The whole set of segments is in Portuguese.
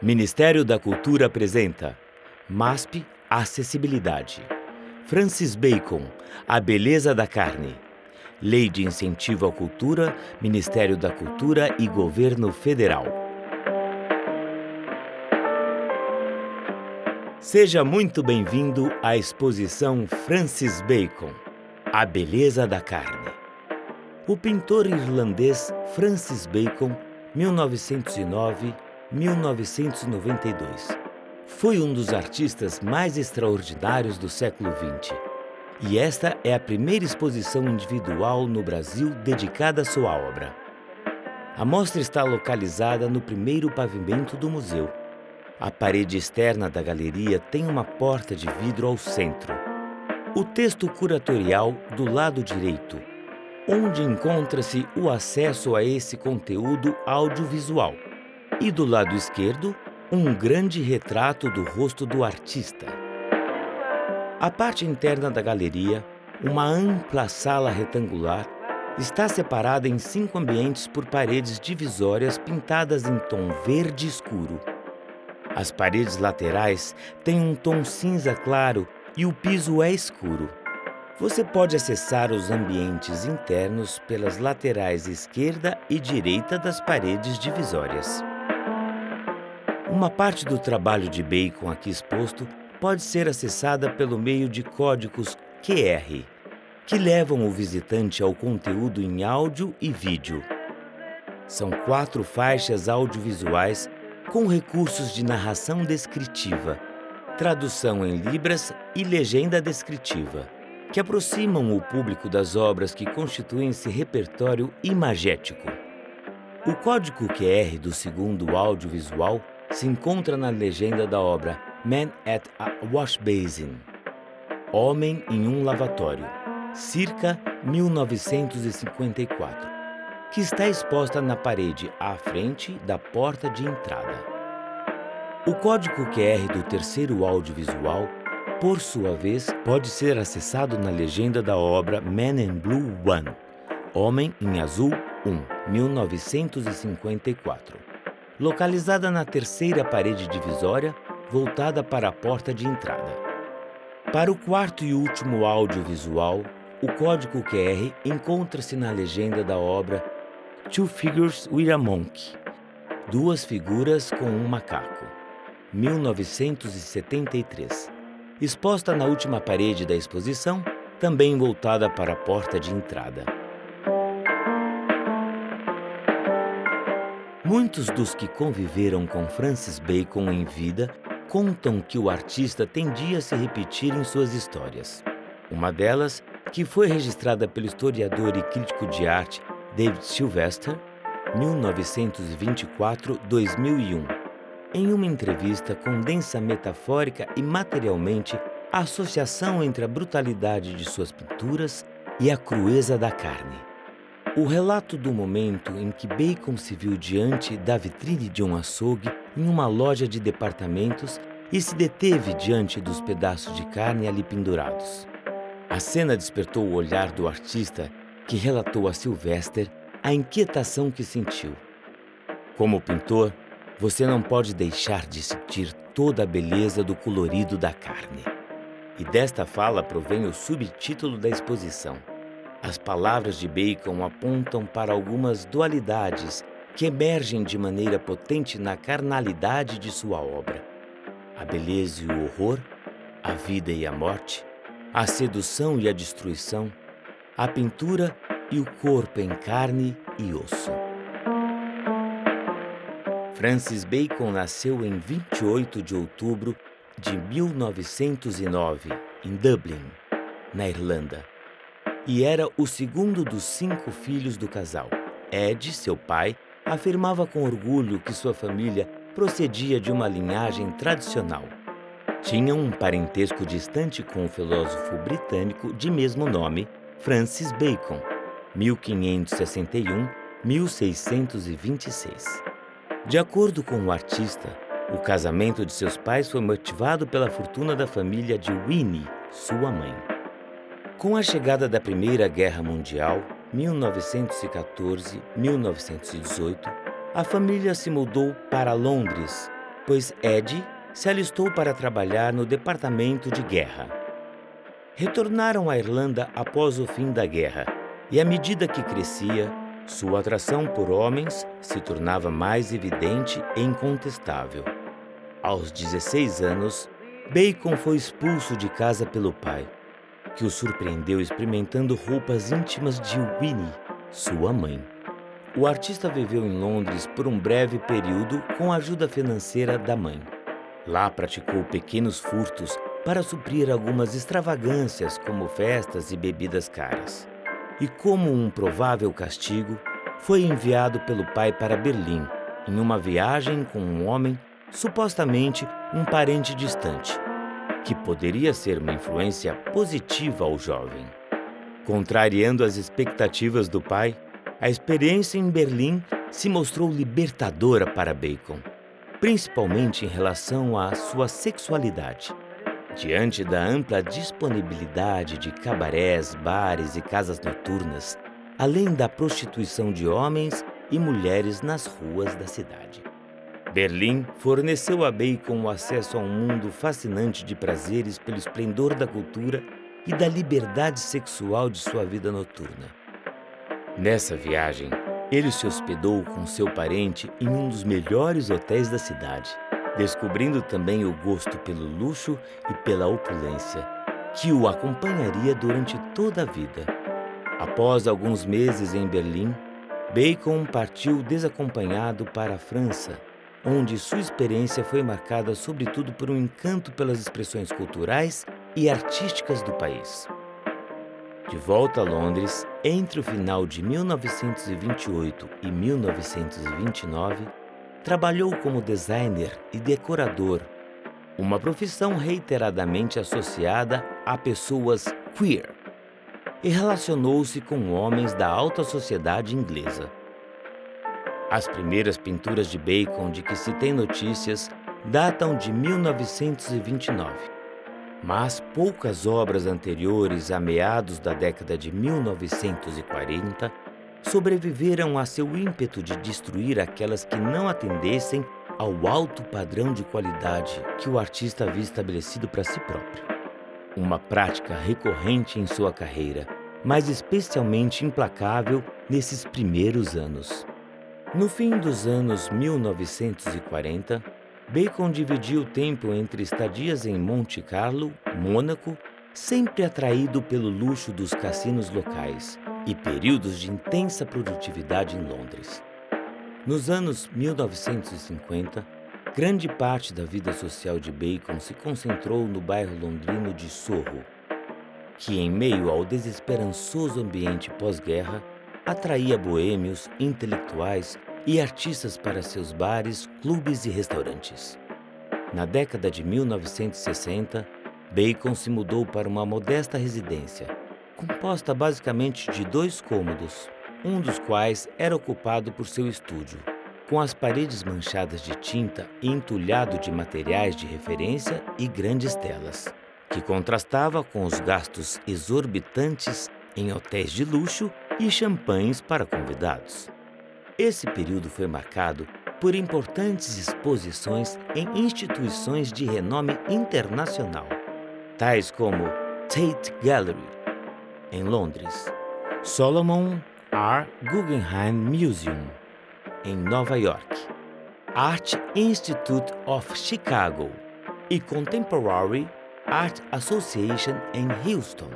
Ministério da Cultura apresenta MASP Acessibilidade. Francis Bacon, A Beleza da Carne. Lei de Incentivo à Cultura, Ministério da Cultura e Governo Federal. Seja muito bem-vindo à exposição Francis Bacon, A Beleza da Carne. O pintor irlandês Francis Bacon, 1909-1992, foi um dos artistas mais extraordinários do século XX. E esta é a primeira exposição individual no Brasil dedicada à sua obra. A mostra está localizada no primeiro pavimento do museu. A parede externa da galeria tem uma porta de vidro ao centro. O texto curatorial do lado direito, onde encontra-se o acesso a esse conteúdo audiovisual. E do lado esquerdo, um grande retrato do rosto do artista. A parte interna da galeria, uma ampla sala retangular, está separada em 5 ambientes por paredes divisórias pintadas em tom verde escuro. As paredes laterais têm um tom cinza claro e o piso é escuro. Você pode acessar os ambientes internos pelas laterais esquerda e direita das paredes divisórias. Uma parte do trabalho de Bacon aqui exposto pode ser acessada pelo meio de códigos QR, que levam o visitante ao conteúdo em áudio e vídeo. São 4 faixas audiovisuais com recursos de narração descritiva, tradução em libras e legenda descritiva, que aproximam o público das obras que constituem esse repertório imagético. O código QR do segundo audiovisual se encontra na legenda da obra Man at a Wash Basin, Homem em um Lavatório, circa 1954, que está exposta na parede à frente da porta de entrada. O código QR do terceiro audiovisual, por sua vez, pode ser acessado na legenda da obra Man in Blue 1, Homem em Azul 1, 1954, localizada na terceira parede divisória, voltada para a porta de entrada. Para o quarto e último audiovisual, o código QR encontra-se na legenda da obra Two Figures with a Monkey, Duas Figuras com um Macaco, 1973, exposta na última parede da exposição, também voltada para a porta de entrada. Muitos dos que conviveram com Francis Bacon em vida contam que o artista tendia a se repetir em suas histórias. Uma delas, que foi registrada pelo historiador e crítico de arte David Sylvester, 1924-2001, em uma entrevista condensa metafórica e materialmente a associação entre a brutalidade de suas pinturas e a crueza da carne. O relato do momento em que Bacon se viu diante da vitrine de um açougue em uma loja de departamentos e se deteve diante dos pedaços de carne ali pendurados. A cena despertou o olhar do artista, que relatou a Sylvester a inquietação que sentiu. Como pintor, você não pode deixar de sentir toda a beleza do colorido da carne. E desta fala provém o subtítulo da exposição. As palavras de Bacon apontam para algumas dualidades que emergem de maneira potente na carnalidade de sua obra. A beleza e o horror, a vida e a morte, a sedução e a destruição, a pintura e o corpo em carne e osso. Francis Bacon nasceu em 28 de outubro de 1909, em Dublin, na Irlanda, e era o segundo dos 5 filhos do casal. Ed, seu pai, afirmava com orgulho que sua família procedia de uma linhagem tradicional. Tinham um parentesco distante com o filósofo britânico de mesmo nome, Francis Bacon, 1561-1626. De acordo com o artista, o casamento de seus pais foi motivado pela fortuna da família de Winnie, sua mãe. Com a chegada da Primeira Guerra Mundial, 1914-1918, a família se mudou para Londres, pois Ed se alistou para trabalhar no Departamento de Guerra. Retornaram à Irlanda após o fim da guerra, e à medida que crescia, sua atração por homens se tornava mais evidente e incontestável. Aos 16 anos, Bacon foi expulso de casa pelo pai, que o surpreendeu experimentando roupas íntimas de Winnie, sua mãe. O artista viveu em Londres por um breve período com a ajuda financeira da mãe. Lá praticou pequenos furtos para suprir algumas extravagâncias como festas e bebidas caras. E como um provável castigo, foi enviado pelo pai para Berlim, em uma viagem com um homem, supostamente um parente distante, que poderia ser uma influência positiva ao jovem. Contrariando as expectativas do pai, a experiência em Berlim se mostrou libertadora para Bacon, principalmente em relação à sua sexualidade. Diante da ampla disponibilidade de cabarés, bares e casas noturnas, além da prostituição de homens e mulheres nas ruas da cidade. Berlim forneceu a Bacon o acesso a um mundo fascinante de prazeres pelo esplendor da cultura e da liberdade sexual de sua vida noturna. Nessa viagem, ele se hospedou com seu parente em um dos melhores hotéis da cidade, descobrindo também o gosto pelo luxo e pela opulência, que o acompanharia durante toda a vida. Após alguns meses em Berlim, Bacon partiu desacompanhado para a França, onde sua experiência foi marcada sobretudo por um encanto pelas expressões culturais e artísticas do país. De volta a Londres, entre o final de 1928 e 1929, trabalhou como designer e decorador, uma profissão reiteradamente associada a pessoas queer, e relacionou-se com homens da alta sociedade inglesa. As primeiras pinturas de Bacon de que se tem notícias datam de 1929. Mas poucas obras anteriores a meados da década de 1940 sobreviveram a seu ímpeto de destruir aquelas que não atendessem ao alto padrão de qualidade que o artista havia estabelecido para si próprio. Uma prática recorrente em sua carreira, mas especialmente implacável nesses primeiros anos. No fim dos anos 1940, Bacon dividia o tempo entre estadias em Monte Carlo, Mônaco, sempre atraído pelo luxo dos cassinos locais, e períodos de intensa produtividade em Londres. Nos anos 1950, grande parte da vida social de Bacon se concentrou no bairro londrino de Soho, que, em meio ao desesperançoso ambiente pós-guerra, atraía boêmios, intelectuais e artistas para seus bares, clubes e restaurantes. Na década de 1960, Bacon se mudou para uma modesta residência, composta basicamente de 2 cômodos, um dos quais era ocupado por seu estúdio, com as paredes manchadas de tinta e entulhado de materiais de referência e grandes telas, que contrastava com os gastos exorbitantes em hotéis de luxo e champanhes para convidados. Esse período foi marcado por importantes exposições em instituições de renome internacional, tais como Tate Gallery, em Londres, Solomon R. Guggenheim Museum, em Nova York, Art Institute of Chicago e Contemporary Art Association em Houston.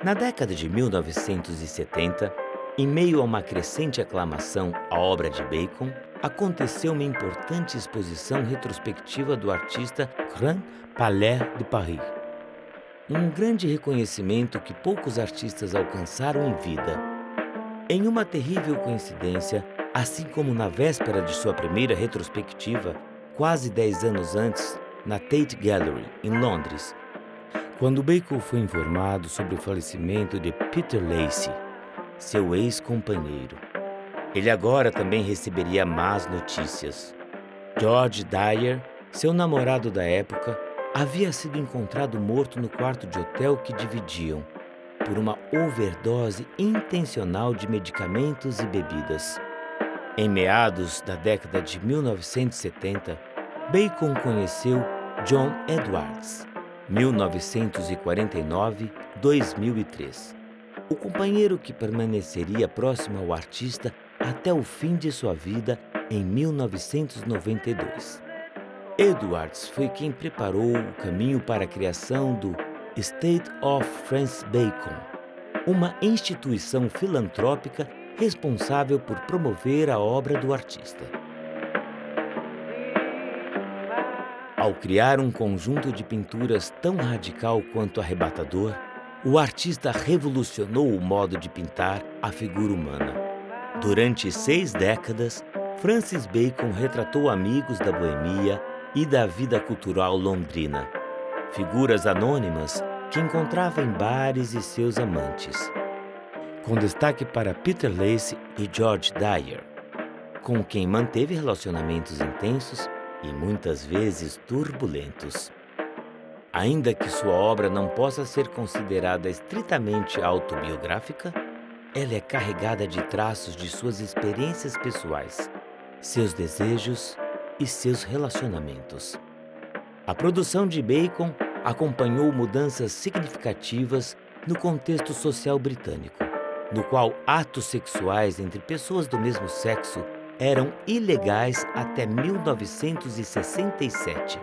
Na década de 1970, em meio a uma crescente aclamação à obra de Bacon, aconteceu uma importante exposição retrospectiva do artista Grand Palais de Paris. Um grande reconhecimento que poucos artistas alcançaram em vida. Em uma terrível coincidência, assim como na véspera de sua primeira retrospectiva, quase 10 anos antes, na Tate Gallery, em Londres, quando Bacon foi informado sobre o falecimento de Peter Lacey, seu ex-companheiro. Ele agora também receberia más notícias. George Dyer, seu namorado da época, havia sido encontrado morto no quarto de hotel que dividiam, por uma overdose intencional de medicamentos e bebidas. Em meados da década de 1970, Bacon conheceu John Edwards, 1949-2003, o companheiro que permaneceria próximo ao artista até o fim de sua vida em 1992. Edwards foi quem preparou o caminho para a criação do Estate of Francis Bacon, uma instituição filantrópica responsável por promover a obra do artista. Ao criar um conjunto de pinturas tão radical quanto arrebatador, o artista revolucionou o modo de pintar a figura humana. Durante 6 décadas, Francis Bacon retratou amigos da boemia e da vida cultural londrina, figuras anônimas que encontrava em bares e seus amantes, com destaque para Peter Lacy e George Dyer, com quem manteve relacionamentos intensos e muitas vezes turbulentos. Ainda que sua obra não possa ser considerada estritamente autobiográfica, ela é carregada de traços de suas experiências pessoais, seus desejos e seus relacionamentos. A produção de Bacon acompanhou mudanças significativas no contexto social britânico, no qual atos sexuais entre pessoas do mesmo sexo eram ilegais até 1967.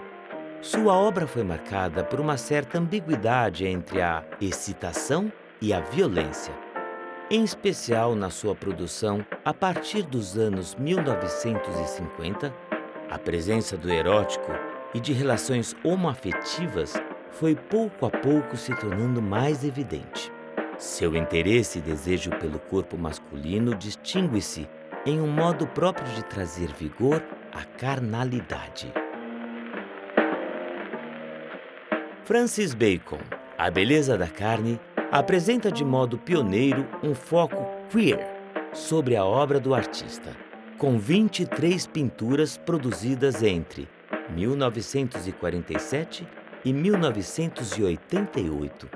Sua obra foi marcada por uma certa ambiguidade entre a excitação e a violência, em especial na sua produção a partir dos anos 1950. A presença do erótico e de relações homoafetivas foi pouco a pouco se tornando mais evidente. Seu interesse e desejo pelo corpo masculino distingue-se em um modo próprio de trazer vigor à carnalidade. Francis Bacon, A Beleza da Carne, apresenta de modo pioneiro um foco queer sobre a obra do artista, com 23 pinturas produzidas entre 1947 e 1988.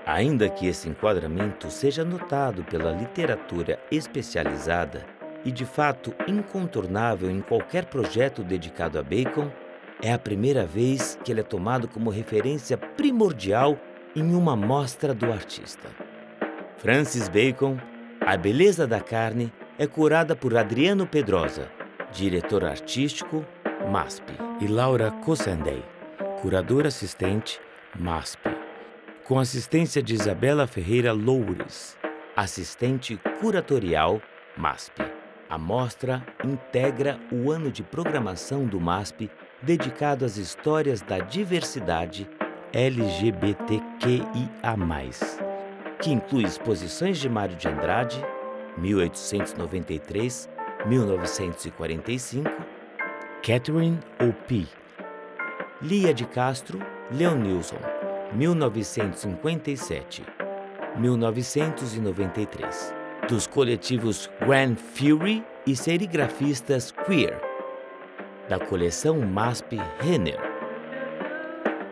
Ainda que esse enquadramento seja notado pela literatura especializada e de fato incontornável em qualquer projeto dedicado a Bacon, é a primeira vez que ele é tomado como referência primordial em uma mostra do artista. Francis Bacon, A Beleza da Carne, é curada por Adriano Pedrosa, diretor artístico, MASP, e Laura Cosendey, curadora assistente, MASP, com assistência de Isabela Ferreira Loures, assistente curatorial, MASP. A mostra integra o ano de programação do MASP dedicado às histórias da diversidade LGBTQIA+, que inclui exposições de Mário de Andrade, 1893-1945, Catherine O'P, Lia de Castro, Leonilson, 1957-1993, dos coletivos Grand Fury e serigrafistas queer, da coleção MASP Renner,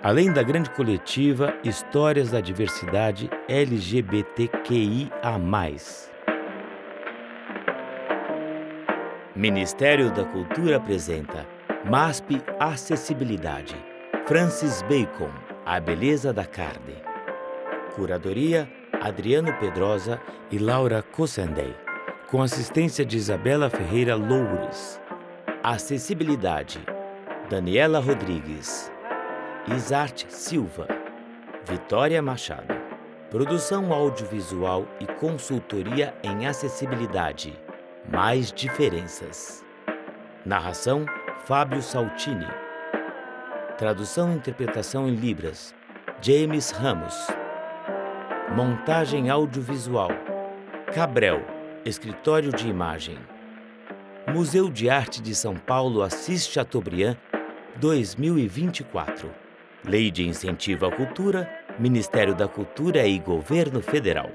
além da grande coletiva Histórias da Diversidade LGBTQIA+. Ministério da Cultura apresenta MASP Acessibilidade, Francis Bacon, A Beleza da Carne. Curadoria, Adriano Pedrosa e Laura Cosendey, com assistência de Isabela Ferreira Loures. Acessibilidade, Daniela Rodrigues, Isarte Silva, Vitória Machado. Produção audiovisual e consultoria em acessibilidade. Mais diferenças. Narração, Fábio Saltini. Tradução e interpretação em Libras, James Ramos. Montagem audiovisual, Cabrel, Escritório de Imagem. Museu de Arte de São Paulo Assis Chateaubriand, 2024. Lei de Incentivo à Cultura, Ministério da Cultura e Governo Federal.